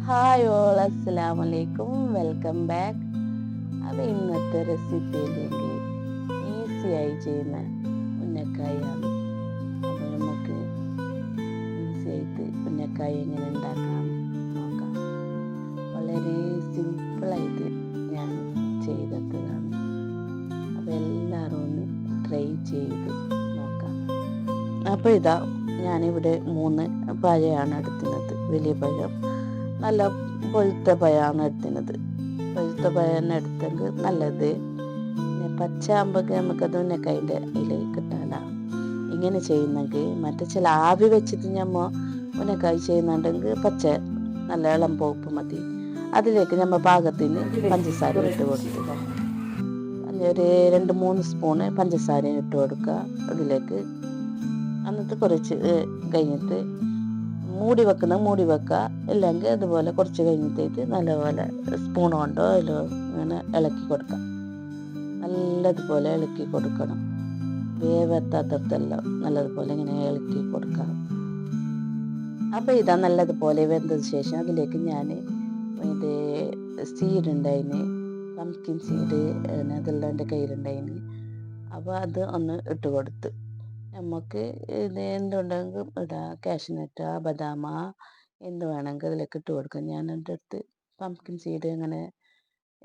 Hi all, അസ്സലാമു അലൈക്കും, welcome back. അപ്പോൾ ഇന്നത്തെ റെസിപ്പി അല്ലെങ്കിൽ ഈസിയായി ചെയ്യുന്ന ഉന്നക്കായാണ്. അപ്പോൾ നമുക്ക് ഈസിയായിട്ട് ഉന്നക്കായ എങ്ങനെ ഉണ്ടാക്കാം നോക്കാം. വളരെ സിമ്പിളായിട്ട് ഞാൻ ചെയ്തെത്തതാണ്. അപ്പോൾ എല്ലാവരും ഒന്ന് ട്രൈ ചെയ്ത് നോക്കാം. അപ്പോൾ ഇതാ ഞാനിവിടെ 3 പഴമാണ് എടുക്കുന്നത്. വലിയ പഴം, നല്ല പൊഴുത്ത പഴമാണ് എടുക്കുന്നത്. പൊഴുത്ത പഴം എടുത്തെങ്കിൽ നല്ലത്. പച്ച ആകുമ്പോൾ നമുക്കത് ഉന്നക്കായൻ്റെ ഇല കിട്ടാല. ഇങ്ങനെ ചെയ്യുന്നെങ്കിൽ മറ്റേ ചില ആവി വെച്ചിട്ട് നമ്മൾ ഉന്നക്കായ് ചെയ്യുന്നുണ്ടെങ്കിൽ പച്ച നല്ല ഇളം പോപ്പ് മതി. അതിലേക്ക് നമ്മൾ പാകത്തിന് പഞ്ചസാര ഇട്ട് കൊടുത്ത് ഒരു 2-3 സ്പൂണ് പഞ്ചസാര ഇട്ട് കൊടുക്കുക അതിലേക്ക്. എന്നിട്ട് കുറച്ച് കഴിഞ്ഞിട്ട് മൂടി വെക്കുക. ഇല്ലെങ്കിൽ അതുപോലെ കുറച്ച് കഴിഞ്ഞിട്ട് നല്ലപോലെ സ്പൂൺ കൊണ്ടോ അതിലോ ഇങ്ങനെ ഇളക്കി കൊടുക്കാം. നല്ലതുപോലെ ഇളക്കി കൊടുക്കണം. വേവെത്താത്തടത്തെല്ലാം നല്ലതുപോലെ ഇങ്ങനെ ഇളക്കി കൊടുക്കാം. അപ്പോൾ ഇതാ നല്ലതുപോലെ വെന്തതിന് ശേഷം അതിലേക്ക് ഞാൻ ഇത് സീഡ് ഉണ്ടായിന്, പംകിൻ സീഡ്, അതെല്ലാം എൻ്റെ കയ്യിലുണ്ടായിന്. അപ്പോൾ അത് ഒന്ന് ഇട്ട് കൊടുത്ത് നമുക്ക് ഇത് എന്തുണ്ടെങ്കിൽ ഇടാം. കാഷ്നട്ട്, ബദാമ, എന്ത് വേണമെങ്കിൽ അതിലേക്ക് ഇട്ട് കൊടുക്കാം. ഞാൻ എൻ്റെ അടുത്ത് പംകിൻ സീഡ് അങ്ങനെ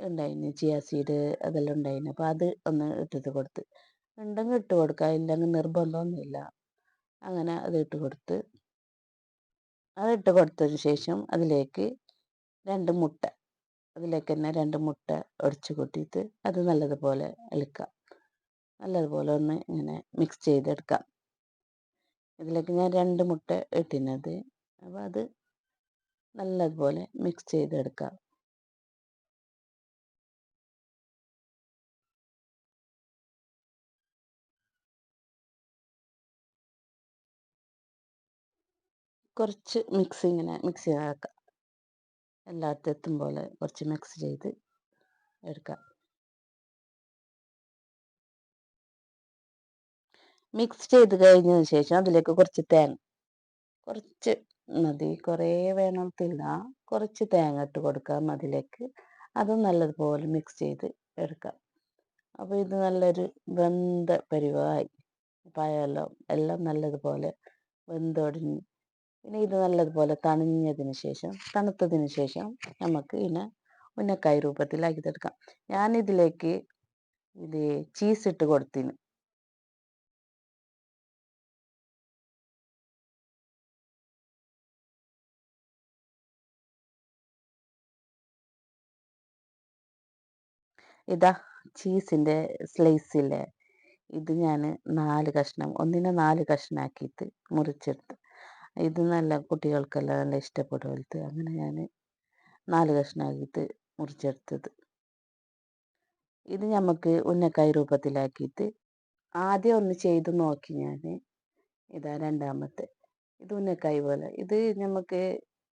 ഉണ്ടായിന്, ചിയ സീഡ് അതെല്ലാം ഉണ്ടായിന്. അപ്പോൾ അത് ഒന്ന് ഇട്ടിട്ട് കൊടുത്ത് ഉണ്ടെങ്കിൽ ഇട്ട് കൊടുക്കുക, ഇല്ലെങ്കിൽ നിർബന്ധമൊന്നുമില്ല. അങ്ങനെ അത് ഇട്ട് കൊടുത്ത് അതിട്ട് കൊടുത്തതിന് ശേഷം അതിലേക്ക് 2 മുട്ട, അതിലേക്ക് തന്നെ 2 മുട്ട ഒടിച്ച് കൂട്ടിയിട്ട് അത് നല്ലതുപോലെ ഇളക്കാം. നല്ലതുപോലെ ഒന്ന് ഇങ്ങനെ മിക്സ് ചെയ്തെടുക്കാം. ഇതിലേക്ക് ഞാൻ 2 മുട്ട ഇട്ടിനത്. അപ്പോൾ അത് നല്ലതുപോലെ മിക്സ് ചെയ്തെടുക്കാം. കുറച്ച് ഇങ്ങനെ മിക്സ് ചെയ്താക്കാം. എല്ലായിടത്തും എത്തും പോലെ കുറച്ച് മിക്സ് ചെയ്ത് എടുക്കാം. മിക്സ് ചെയ്ത് കഴിഞ്ഞതിന് ശേഷം അതിലേക്ക് കുറച്ച് തേങ്ങ, കുറച്ച് മതി, കുറേ വേണമെന്നില്ല, കുറച്ച് തേങ്ങ ഇട്ട് കൊടുക്കാം അതിലേക്ക്. അതും നല്ലതുപോലെ മിക്സ് ചെയ്ത് എടുക്കാം. അപ്പോൾ ഇത് നല്ലൊരു വെന്ത പരിവായി. പഴമെല്ലാം എല്ലാം നല്ലതുപോലെ വെന്തൊടിഞ്ഞ് പിന്നെ ഇത് നല്ലതുപോലെ തണുത്തതിന് ശേഷം നമുക്ക് ഇതിനെ ഉന്നക്കായ് രൂപത്തിലാക്കിയെടുക്കാം. ഞാനിതിലേക്ക് ഇത് ചീസ് ഇട്ട് കൊടുത്തിന്. ഇതാ ചീസിൻ്റെ സ്ലൈസില്ലേ, ഇത് ഞാൻ 4 കഷ്ണം, ഒന്നിനെ 4 കഷ്ണമാക്കിയിട്ട് മുറിച്ചെടുത്ത്. ഇത് നല്ല കുട്ടികൾക്കെല്ലാം നല്ല ഇഷ്ടപ്പെടുമല്ലോ. അങ്ങനെ ഞാൻ 4 കഷ്ണമാക്കിയിട്ട് മുറിച്ചെടുത്തത്. ഇത് നമുക്ക് ഉന്നക്കായ് രൂപത്തിലാക്കിയിട്ട് ആദ്യം ഒന്ന് ചെയ്ത് നോക്കി ഞാൻ. ഇതാ രണ്ടാമത്തെ. ഇത് ഉന്നക്കായ് പോലെ. ഇത് നമുക്ക്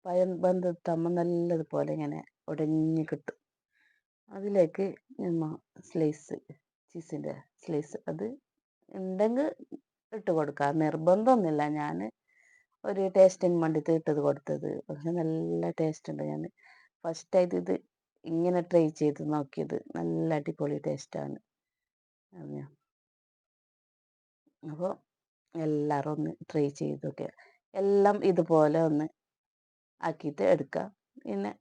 പഴം വെന്തെടുത്താകുമ്പോൾ നല്ലതുപോലെ ഇങ്ങനെ ഉടഞ്ഞ് കിട്ടും. അതിലേക്ക് നമ്മൾ ചീസിൻ്റെ സ്ലൈസ് അത് ഉണ്ടെങ്കിൽ ഇട്ട് കൊടുക്കാം, നിർബന്ധമൊന്നുമില്ല. ഞാൻ ഒരു ടേസ്റ്റിന് വേണ്ടിയിട്ട് ഇട്ടത് കൊടുത്തത്. പക്ഷെ നല്ല ടേസ്റ്റ് ഉണ്ട്. ഞാൻ ഫസ്റ്റായിട്ട് ഇത് ഇങ്ങനെ ട്രൈ ചെയ്ത് നോക്കിയത്. നല്ല അടിപൊളി ടേസ്റ്റാണ്. അപ്പോൾ എല്ലാവരും ഒന്ന് ട്രൈ ചെയ്തൊക്കെ എല്ലാം ഇതുപോലെ ഒന്ന് ആക്കിയിട്ട് എടുക്കാം. പിന്നെ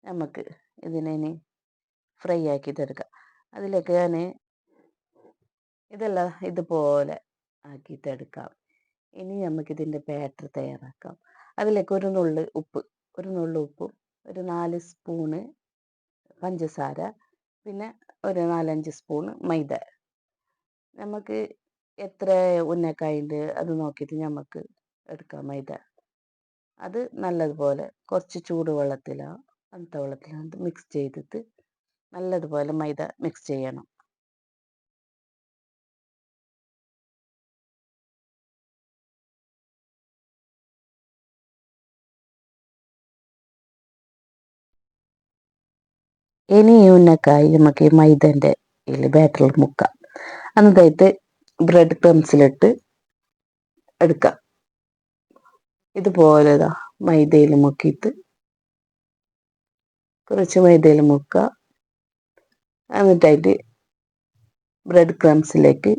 നമുക്ക് ഇതിനെ ഇനി ഫ്രൈ ആക്കിയിട്ട് എടുക്കാം. അതിലേക്ക് ഞാൻ ഇതെല്ലാം ഇതുപോലെ ആക്കിയിട്ട് എടുക്കാം. ഇനി നമുക്കിതിൻ്റെ ബാറ്റർ തയ്യാറാക്കാം. അതിലേക്ക് ഒരു നുള്ള് ഉപ്പും, ഒരു 4 സ്പൂണ് പഞ്ചസാര, പിന്നെ ഒരു 4-5 സ്പൂണ് മൈദ. നമുക്ക് എത്ര ഉന്നക്കായുണ്ട് അത് നോക്കിയിട്ട് നമുക്ക് എടുക്കാം മൈദ. അത് നല്ലതുപോലെ കുറച്ച് ചൂടുവെള്ളത്തിലോ തണുത്ത വെള്ളത്തിലോ മിക്സ് ചെയ്തിട്ട് നല്ലതുപോലെ മൈദ മിക്സ് ചെയ്യണം. ഇനി ഈ ഉന്നക്കായ് നമുക്ക് ഈ മൈദൻ്റെ ബാറ്ററിൽ മുക്കാം. എന്നിട്ടായിട്ട് ബ്രെഡ് ക്രംസിലിട്ട് എടുക്കാം. ഇതുപോലെ മൈദയിൽ മുക്കിയിട്ട് കുറച്ച് മൈദയിൽ മുക്കുക. എന്നിട്ടായിട്ട് ബ്രെഡ് ക്രംസിലേക്ക്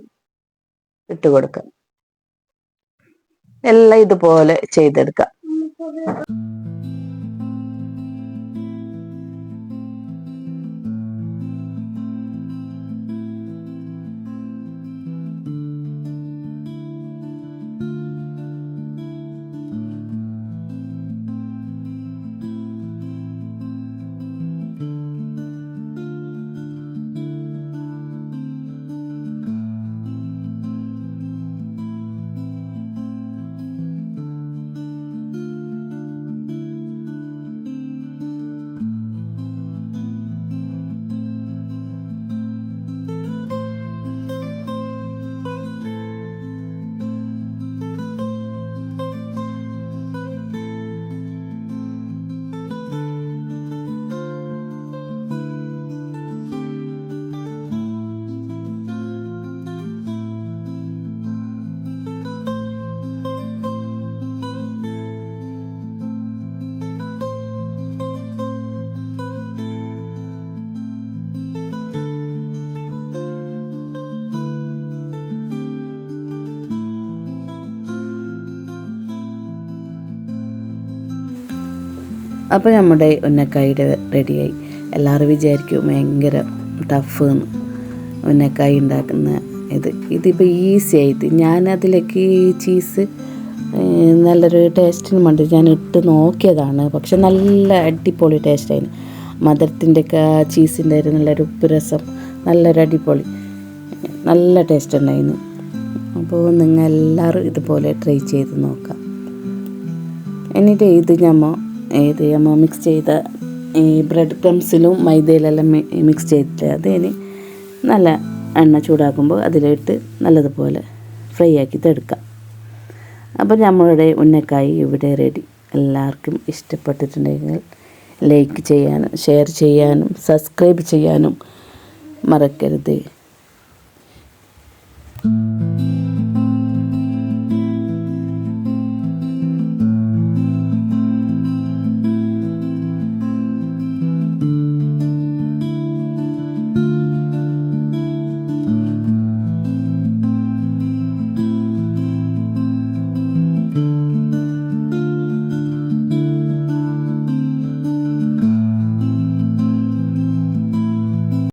ഇട്ട് കൊടുക്കുക. എല്ലാം ഇതുപോലെ ചെയ്തെടുക്കാം. അപ്പോൾ നമ്മുടെ ഉന്നക്കായുടെ റെഡിയായി. എല്ലാവരും വിചാരിക്കും ഭയങ്കര ടഫ് ഉന്നക്കായ ഉണ്ടാക്കുന്ന ഇതിപ്പോൾ ഈസി ആയിട്ട് ഞാനതിലേക്ക് ചീസ് നല്ലൊരു ടേസ്റ്റിന് വേണ്ടി ഞാൻ ഇട്ട് നോക്കിയതാണ്. പക്ഷെ നല്ല അടിപൊളി ടേസ്റ്റായിരുന്നു. മധുരത്തിൻ്റെ ഒക്കെ ചീസിൻ്റെ ഒരു നല്ലൊരു ഉപ്പ് രസം, നല്ലൊരു അടിപൊളി നല്ല ടേസ്റ്റ് ഉണ്ടായിരുന്നു. അപ്പോൾ നിങ്ങൾ എല്ലാവരും ഇതുപോലെ ട്രൈ ചെയ്ത് നോക്കാം. എന്നിട്ട് ഇത് നമ്മൾ മിക്സ് ചെയ്ത ഈ ബ്രെഡ് ക്രംസിലും മൈദയിലെല്ലാം മിക്സ് ചെയ്തിട്ട് അതിന് നല്ല എണ്ണ ചൂടാക്കുമ്പോൾ അതിലിട്ട് നല്ലതുപോലെ ഫ്രൈ ആക്കിയിട്ടെടുക്കാം. അപ്പോൾ നമ്മളുടെ ഉന്നക്കായ ഇവിടെ റെഡി. എല്ലാവർക്കും ഇഷ്ടപ്പെട്ടിട്ടുണ്ടെങ്കിൽ ലൈക്ക് ചെയ്യാനും ഷെയർ ചെയ്യാനും സബ്സ്ക്രൈബ് ചെയ്യാനും മറക്കരുത്.